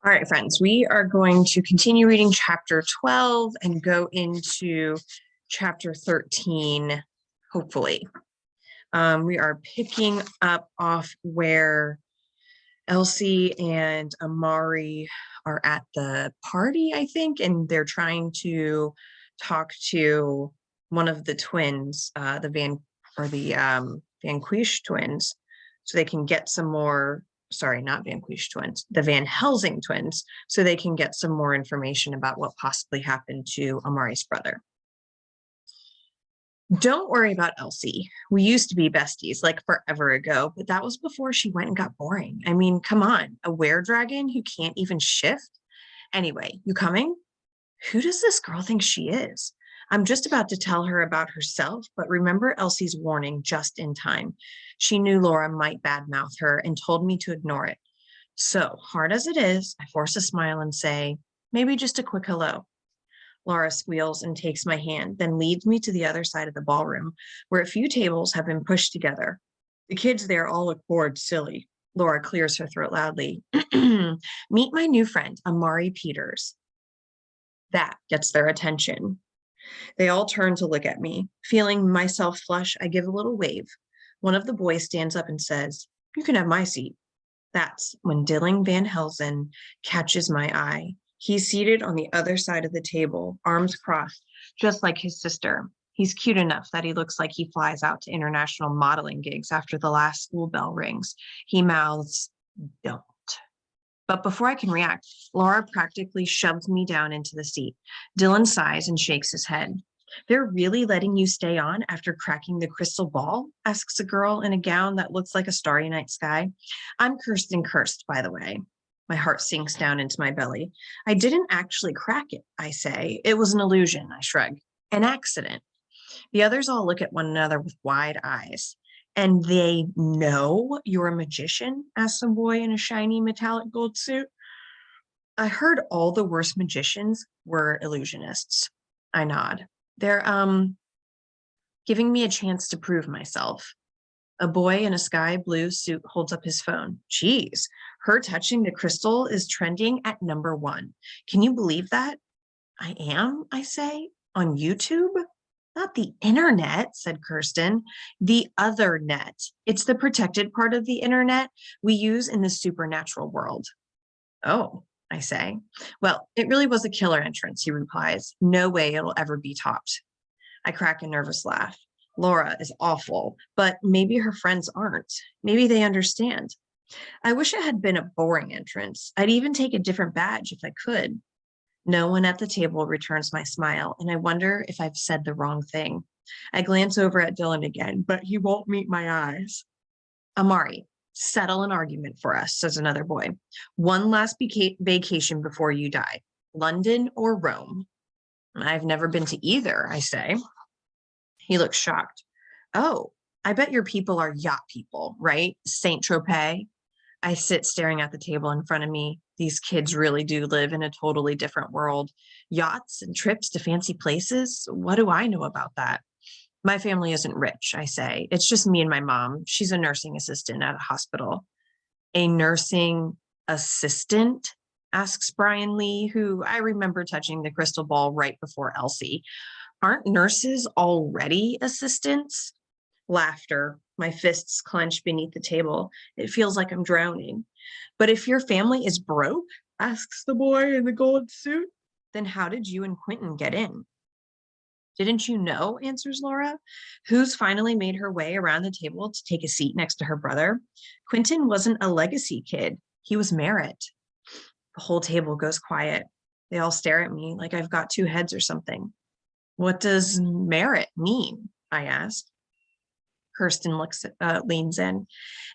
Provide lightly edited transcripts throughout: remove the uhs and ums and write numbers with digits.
All right, friends, we are going to continue reading chapter 12 and go into chapter 13, hopefully. We are picking up off where Elsie and Amari are at the party, I think, and they're trying to talk to one of the twins, the Van Quish twins, so they can get some more. Sorry, not Van Quish twins, the Van Helsing twins, so they can get some more information about what possibly happened to Amari's brother. Don't worry about Elsie. We used to be besties like forever ago, but that was before she went and got boring. I mean, come on, a were-dragon who can't even shift? Anyway, you coming? Who does this girl think she is? I'm just about to tell her about herself, but remember Elsie's warning just in time. She knew Laura might badmouth her and told me to ignore it. So, hard as it is, I force a smile and say, maybe just a quick hello. Laura squeals and takes my hand, then leads me to the other side of the ballroom, where a few tables have been pushed together. The kids there all look bored, silly. Laura clears her throat loudly. Meet my new friend, Amari Peters. That gets their attention. They all turn to look at me. Feeling myself flush, I give a little wave. One of the boys stands up and says, you can have my seat. That's when Dylan Van Helsing catches my eye. He's seated on the other side of the table, arms crossed, just like his sister. He's cute enough that he looks like he flies out to international modeling gigs after the last school bell rings. He mouths, don't. But before I can react, Laura practically shoves me down into the seat. Dylan sighs and shakes his head. They're really letting you stay on after cracking the crystal ball? Asks a girl in a gown that looks like a starry night sky. I'm Kirsten Kirst, by the way. My heart sinks down into my belly. I didn't actually crack it, I say. It was an illusion, I shrug. An accident. The others all look at one another with wide eyes. And they know you're a magician? Asks a boy in a shiny metallic gold suit. I heard all the worst magicians were illusionists. I nod. They're giving me a chance to prove myself. A boy in a sky blue suit holds up his phone. Geez, her touching the crystal is trending at #1. Can you believe that? I am, I say, on YouTube? Not the internet, said Kirsten. The other net. It's the protected part of the internet we use in the supernatural world. Oh, I say. Well, it really was a killer entrance, he replies. No way it'll ever be topped. I crack a nervous laugh. Laura is awful, but maybe her friends aren't. Maybe they understand. I wish it had been a boring entrance. I'd even take a different badge if I could. No one at the table returns my smile, and I wonder if I've said the wrong thing. I glance over at Dylan again, but he won't meet my eyes. Amari, settle an argument for us, says another boy. One last vacation before you die. London or Rome? I've never been to either, I say. He looks shocked. Oh, I bet your people are yacht people, right? Saint Tropez? I sit staring at the table in front of me. These kids really do live in a totally different world. Yachts and trips to fancy places? What do I know about that? My family isn't rich, I say. It's just me and my mom. She's a nursing assistant at a hospital. A nursing assistant? Asks Brian Lee, who I remember touching the crystal ball right before Elsie. Aren't nurses already assistants? Laughter. My fists clench beneath the table. It feels like I'm drowning. But if your family is broke, asks the boy in the gold suit, then how did you and Quentin get in? Didn't you know, answers Laura, who's finally made her way around the table to take a seat next to her brother. Quentin wasn't a legacy kid. He was merit. The whole table goes quiet. They all stare at me like I've got two heads or something. What does merit mean? I ask. Kirsten leans in.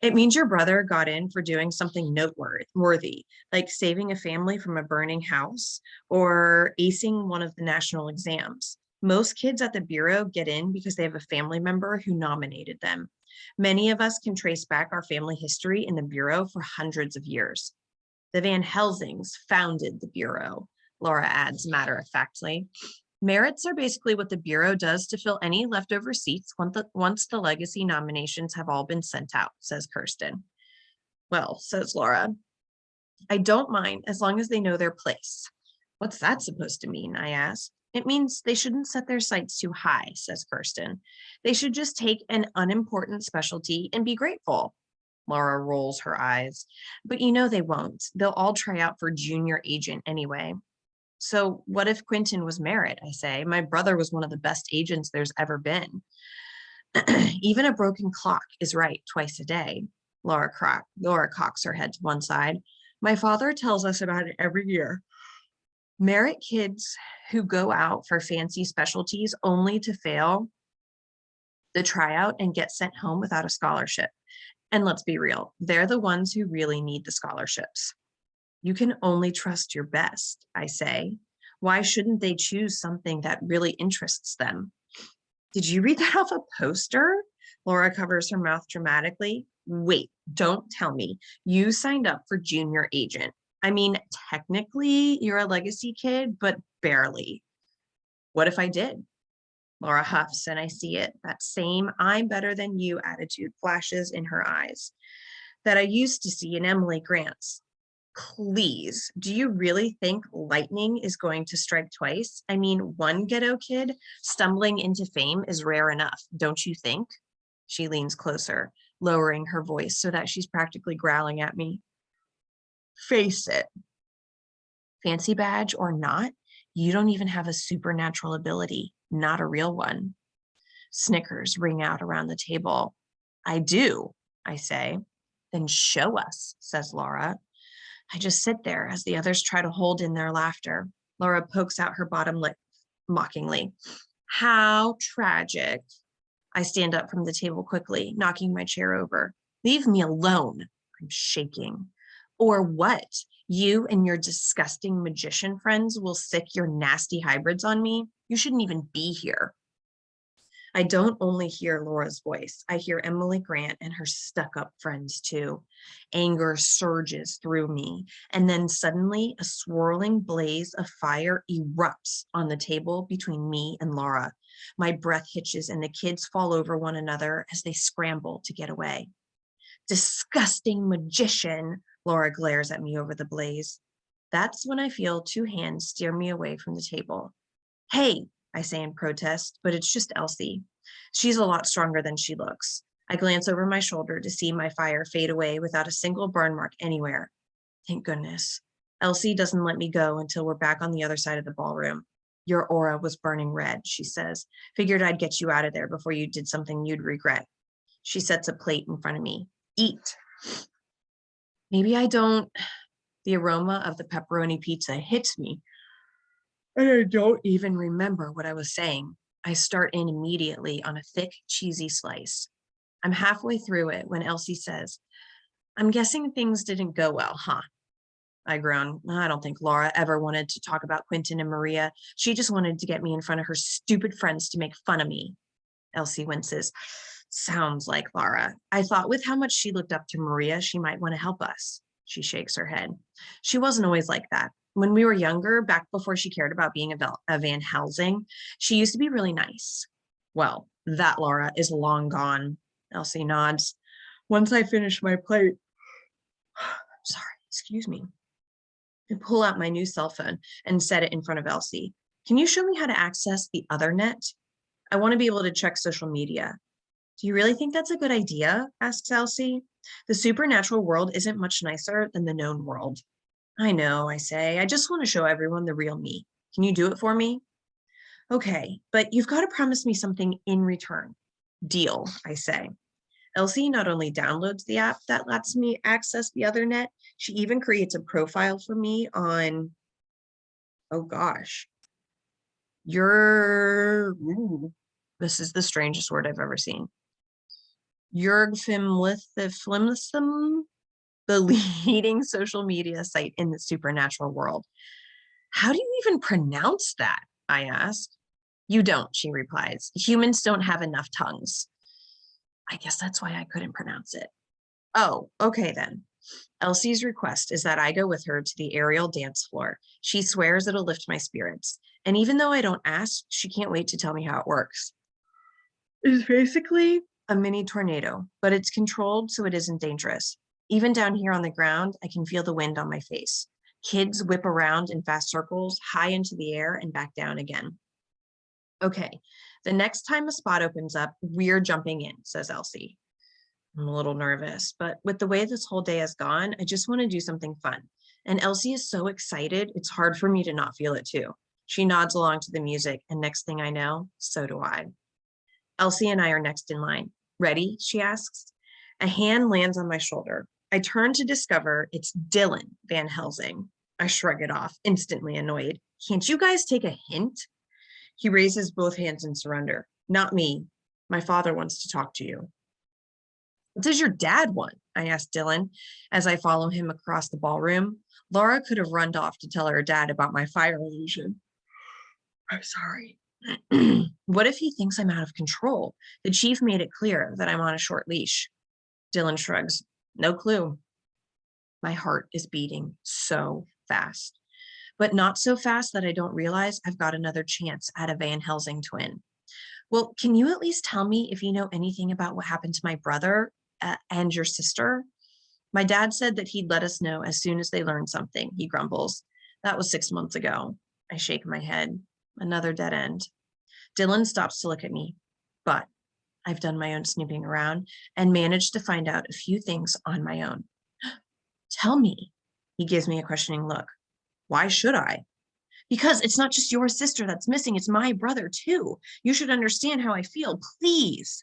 It means your brother got in for doing something noteworthy, like saving a family from a burning house or acing one of the national exams. Most kids at the Bureau get in because they have a family member who nominated them. Many of us can trace back our family history in the Bureau for hundreds of years. The Van Helsings founded the Bureau, Laura adds matter-of-factly. Merits are basically what the Bureau does to fill any leftover seats once the legacy nominations have all been sent out, says Kirsten. Well, says Laura, I don't mind as long as they know their place. What's that supposed to mean? I asked. It means they shouldn't set their sights too high, says Kirsten. They should just take an unimportant specialty and be grateful. Laura rolls her eyes. But you know they won't. They'll all try out for junior agent anyway. So what if Quentin was Merritt? I say. My brother was one of the best agents there's ever been. Even a broken clock is right twice a day. Laura cocks her head to one side. My father tells us about it every year. Merit kids who go out for fancy specialties only to fail the tryout and get sent home without a scholarship. And let's be real, they're the ones who really need the scholarships. You can only trust your best, I say. Why shouldn't they choose something that really interests them? Did you read that off a poster? Laura covers her mouth dramatically. Wait, don't tell me. You signed up for junior agent. I mean, technically, you're a legacy kid, but barely. What if I did? Laura huffs, and I see it. That same I'm better than you attitude flashes in her eyes that I used to see in Emily Grant's. Please, do you really think lightning is going to strike twice? I mean, one ghetto kid stumbling into fame is rare enough, don't you think? She leans closer, lowering her voice so that she's practically growling at me. Face it. Fancy badge or not, you don't even have a supernatural ability, not a real one. Snickers ring out around the table. I do, I say. Then show us, says Laura. I just sit there as the others try to hold in their laughter. Laura pokes out her bottom lip mockingly. How tragic. I stand up from the table quickly, knocking my chair over. Leave me alone. I'm shaking. Or what? You and your disgusting magician friends will sick your nasty hybrids on me? You shouldn't even be here. I don't only hear Laura's voice, I hear Emily Grant and her stuck-up friends too. Anger surges through me, and then suddenly a swirling blaze of fire erupts on the table between me and Laura. My breath hitches and the kids fall over one another as they scramble to get away. Disgusting magician, Laura glares at me over the blaze. That's when I feel two hands steer me away from the table. Hey, I say in protest, but it's just Elsie. She's a lot stronger than she looks. I glance over my shoulder to see my fire fade away without a single burn mark anywhere. Thank goodness. Elsie doesn't let me go until we're back on the other side of the ballroom. Your aura was burning red, she says. Figured I'd get you out of there before you did something you'd regret. She sets a plate in front of me. Eat. Maybe I don't. The aroma of the pepperoni pizza hits me, and I don't even remember what I was saying. I start in immediately on a thick, cheesy slice. I'm halfway through it when Elsie says, I'm guessing things didn't go well, huh? I groan. I don't think Laura ever wanted to talk about Quentin and Maria. She just wanted to get me in front of her stupid friends to make fun of me. Elsie winces. Sounds like Laura. I thought with how much she looked up to Maria, she might want to help us. She shakes her head. She wasn't always like that. When we were younger, back before she cared about being a Van Helsing, she used to be really nice. Well, that Laura is long gone. Elsie nods. Once I finish my plate, sorry, excuse me. I pull out my new cell phone and set it in front of Elsie. Can you show me how to access the other net? I want to be able to check social media. Do you really think that's a good idea? Asks Elsie. The supernatural world isn't much nicer than the known world. I know, I say. I just want to show everyone the real me. Can you do it for me? Okay, but you've got to promise me something in return. Deal, I say. Elsie not only downloads the app that lets me access the other net, she even creates a profile for me on, oh gosh, this is the strangest word I've ever seen. Flimlithim, the leading social media site in the supernatural world. How do you even pronounce that? I ask. You don't, she replies. Humans don't have enough tongues. I guess that's why I couldn't pronounce it. Oh, okay then. Elsie's request is that I go with her to the aerial dance floor. She swears it'll lift my spirits. And even though I don't ask, she can't wait to tell me how it works. It's basically a mini tornado, but it's controlled so it isn't dangerous. Even down here on the ground, I can feel the wind on my face. Kids whip around in fast circles, high into the air and back down again. Okay, the next time a spot opens up, we're jumping in, says Elsie. I'm a little nervous, but with the way this whole day has gone, I just want to do something fun. And Elsie is so excited, it's hard for me to not feel it too. She nods along to the music, and next thing I know, so do I. Elsie and I are next in line. Ready? She asks. A hand lands on my shoulder. I turn to discover it's Dylan Van Helsing. I shrug it off, instantly annoyed. Can't you guys take a hint? He raises both hands in surrender. Not me. My father wants to talk to you. What does your dad want? I asked Dylan as I follow him across the ballroom. Laura could have run off to tell her dad about my fire illusion. I'm sorry. What if he thinks I'm out of control? The chief made it clear that I'm on a short leash. Dylan shrugs. No clue. My heart is beating so fast, but not so fast that I don't realize I've got another chance at a Van Helsing twin. Well, can you at least tell me if you know anything about what happened to my brother and your sister? My dad said that he'd let us know as soon as they learned something, he grumbles. That was 6 months ago. I shake my head. Another dead end. Dylan stops to look at me, but I've done my own snooping around and managed to find out a few things on my own. Tell me. He gives me a questioning look. Why should I? Because it's not just your sister that's missing, it's my brother too. You should understand how I feel, please.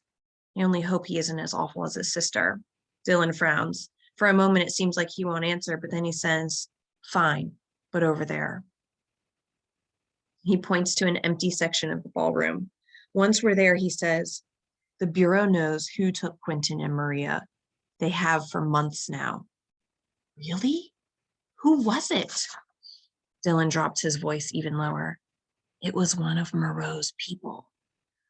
I only hope he isn't as awful as his sister. Dylan frowns. For a moment, it seems like he won't answer, but then he says, fine, but over there. He points to an empty section of the ballroom. Once we're there, he says, the Bureau knows who took Quentin and Maria. They have for months now. Really? Who was it? Dylan dropped his voice even lower. It was one of Moreau's people.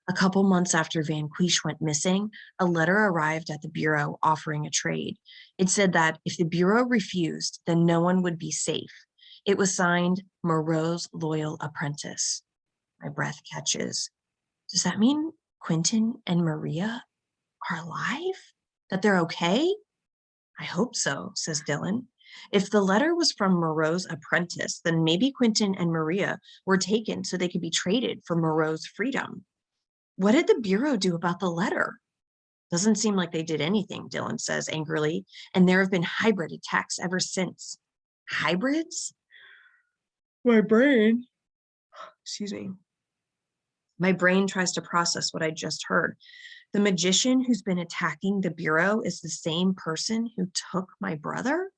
A couple months after Van Cleesh went missing, a letter arrived at the Bureau offering a trade. It said that if the Bureau refused, then no one would be safe. It was signed Moreau's loyal apprentice. My breath catches. Does that mean Quentin and Maria are alive? That they're okay? I hope so, says Dylan. If the letter was from Moreau's apprentice, then maybe Quentin and Maria were taken so they could be traded for Moreau's freedom. What did the Bureau do about the letter? Doesn't seem like they did anything, Dylan says angrily, and there have been hybrid attacks ever since. Hybrids? My brain tries to process what I just heard. The magician who's been attacking the Bureau is the same person who took my brother?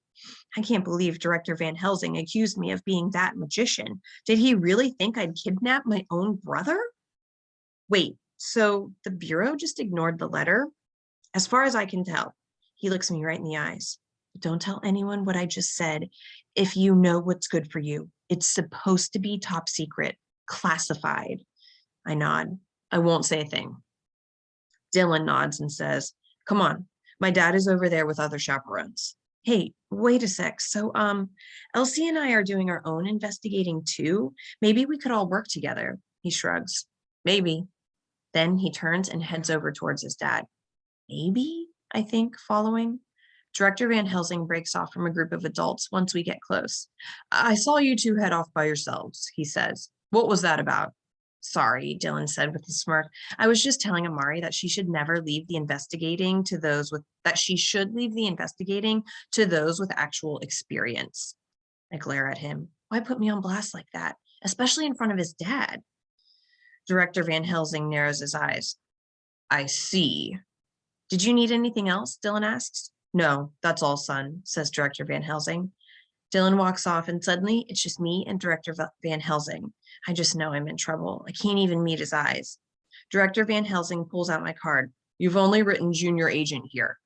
I can't believe Director Van Helsing accused me of being that magician. Did he really think I'd kidnap my own brother? Wait, so the Bureau just ignored the letter? As far as I can tell, he looks me right in the eyes. Don't tell anyone what I just said. If you know what's good for you, it's supposed to be top secret, classified. I nod. I won't say a thing. Dylan nods and says, come on, my dad is over there with other chaperones. Hey, wait a sec. So, Elsie and I are doing our own investigating too. Maybe we could all work together. He shrugs. Maybe. Then he turns and heads over towards his dad. Maybe, I think, following. Director Van Helsing breaks off from a group of adults once we get close. I saw you two head off by yourselves, he says. What was that about? Sorry, Dylan said with a smirk. I was just telling Amari that she should never leave the investigating to those with actual experience. I glare at him. Why put me on blast like that, especially in front of his dad? Director Van Helsing narrows his eyes. I see. Did you need anything else? Dylan asks. No, that's all, son, says Director Van Helsing. Dylan walks off and suddenly it's just me and Director Van Helsing. I just know I'm in trouble. I can't even meet his eyes. Director Van Helsing pulls out my card. You've only written junior agent here.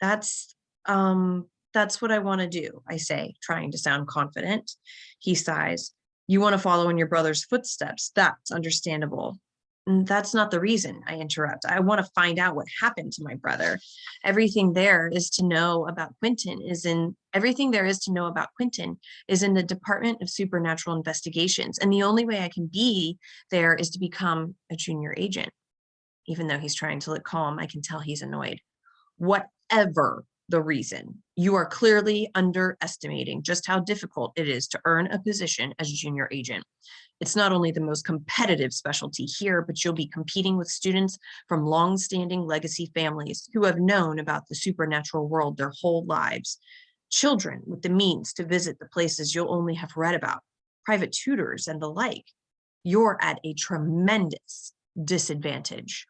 That's what I want to do, I say, trying to sound confident. He sighs. You want to follow in your brother's footsteps. That's understandable. That's not the reason, I interrupt. I want to find out what happened to my brother. Everything there is to know about Quentin is in the Department of Supernatural Investigations. And the only way I can be there is to become a junior agent. Even though he's trying to look calm, I can tell he's annoyed. Whatever, the reason. You are clearly underestimating just how difficult it is to earn a position as junior agent. It's not only the most competitive specialty here, but you'll be competing with students from long-standing legacy families who have known about the supernatural world their whole lives. Children with the means to visit the places you'll only have read about, private tutors and the like. You're at a tremendous disadvantage.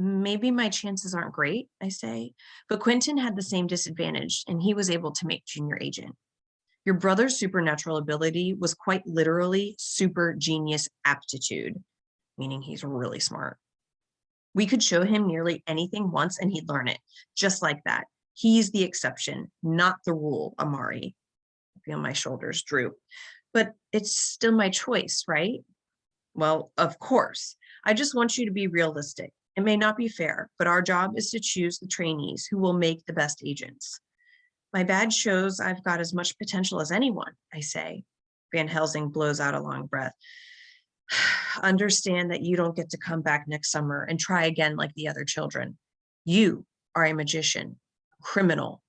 Maybe my chances aren't great, I say, but Quentin had the same disadvantage and he was able to make junior agent. Your brother's supernatural ability was quite literally super genius aptitude, meaning he's really smart. We could show him nearly anything once and he'd learn it, just like that. He's the exception, not the rule, Amari. I feel my shoulders droop. But it's still my choice, right? Well, of course. I just want you to be realistic. It may not be fair, but our job is to choose the trainees who will make the best agents. My badge shows I've got as much potential as anyone, I say. Van Helsing blows out a long breath. Understand that you don't get to come back next summer and try again like the other children. You are a magician, a criminal,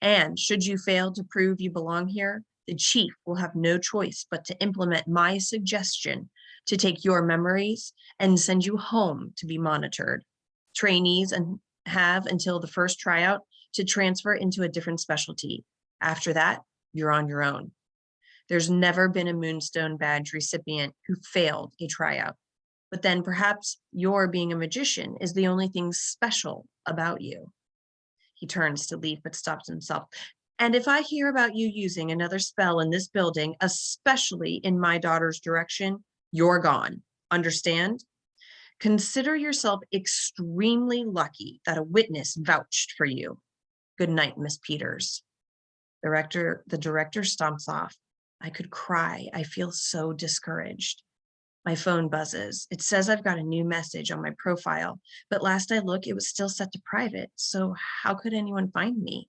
and should you fail to prove you belong here, the chief will have no choice but to implement my suggestion to take your memories and send you home to be monitored. Trainees and have until the first tryout to transfer into a different specialty. After that, you're on your own. There's never been a Moonstone Badge recipient who failed a tryout. But then perhaps your being a magician is the only thing special about you. He turns to leave, but stops himself. And if I hear about you using another spell in this building, especially in my daughter's direction, you're gone. Understand? Consider yourself extremely lucky that a witness vouched for you. Good night, Miss Peters. The director stomps off. I could cry. I feel so discouraged. My phone buzzes. It says I've got a new message on my profile, but last I looked, it was still set to private. So how could anyone find me?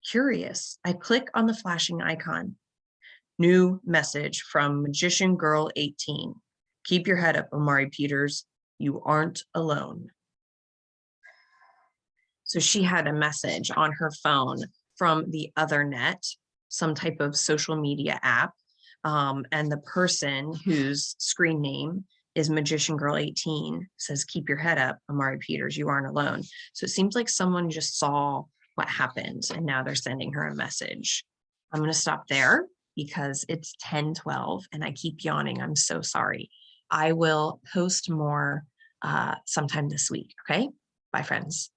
Curious, I click on the flashing icon. New message from Magician Girl 18. Keep your head up, Amari Peters. You aren't alone. So she had a message on her phone from the other net, some type of social media app. And the person whose screen name is Magician Girl 18 says, keep your head up, Amari Peters, you aren't alone. So it seems like someone just saw what happened and now they're sending her a message. I'm going to stop there because it's 10:12 and I keep yawning. I'm so sorry. I will post more sometime this week. Okay. Bye, friends.